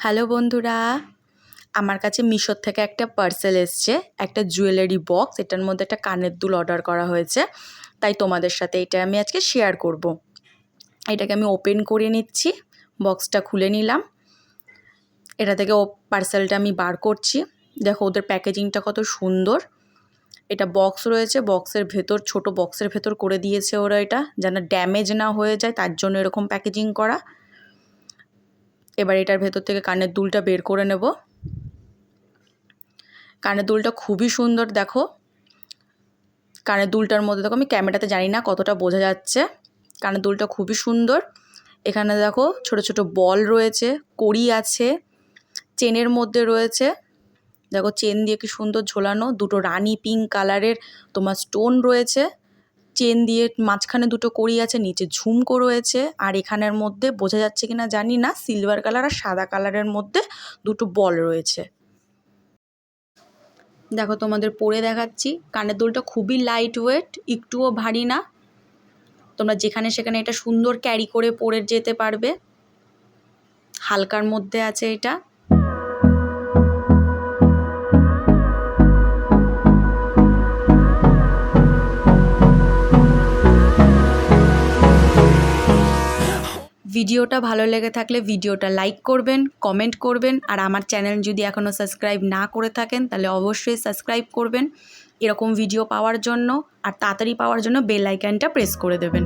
Hello বন্ধুরা, আমার কাছে মিশোর থেকে একটা পার্সেল এসছে, একটা জুয়েলারি বক্স। এটার মধ্যে একটা কানের দুল অর্ডার করা হয়েছে, তাই তোমাদের সাথে এটা আমি আজকে শেয়ার করব। এটাকে আমি ওপেন করে নিচ্ছি, বক্সটা খুলে নিলাম। এটা থেকে পার্সেলটা আমি বার করছি। দেখো ওদের প্যাকেজিংটা কত সুন্দর। এটা বক্স রয়েছে, বক্সের ভেতর ছোট বক্সের ভেতর করে দিয়েছে ওরা, এটা যেন ড্যামেজ না হয়ে যায় তার জন্য এরকম প্যাকেজিং করা। এবার এটার ভেতর থেকে কানের দুলটা বের করে নেব। কানের দুলটা খুবই সুন্দর। দেখো কানের দুলটার মধ্যে, দেখো আমি ক্যামেরাতে জানি না কতটা বোঝা যাচ্ছে, কানের দুলটা খুবই সুন্দর। এখানে দেখো ছোট ছোট বল রয়েছে, কড়ি আছে, চেনের মধ্যে রয়েছে। দেখো চেন দিয়ে কি সুন্দর ঝোলানো, দুটো রানী পিঙ্ক কালারের তোমার স্টোন রয়েছে, চেন দিয়ে মাঝখানে দুটো কড়ি আছে, নিচে ঝুমকো রয়েছে। আর এখানের মধ্যে বোঝা যাচ্ছে কিনা জানি না, সিলভার কালার আর সাদা কালারের মধ্যে দুটো বল রয়েছে। দেখো তোমাদের পরে দেখাচ্ছি। কানের দুলটা খুবই লাইট ওয়েট, একটুও ভারী না। তোমরা যেখানে সেখানে এটা সুন্দর ক্যারি করে পরে যেতে পারবে। হালকার মধ্যে আছে এটা। ভিডিওটা ভালো লেগে থাকলে ভিডিওটা লাইক করবেন, কমেন্ট করবেন। আর আমার চ্যানেল যদি এখনও সাবস্ক্রাইব না করে থাকেন তাহলে অবশ্যই সাবস্ক্রাইব করবেন এরকম ভিডিও পাওয়ার জন্য, আর তাড়াতাড়ি পাওয়ার জন্য বেল আইকনটা প্রেস করে দেবেন।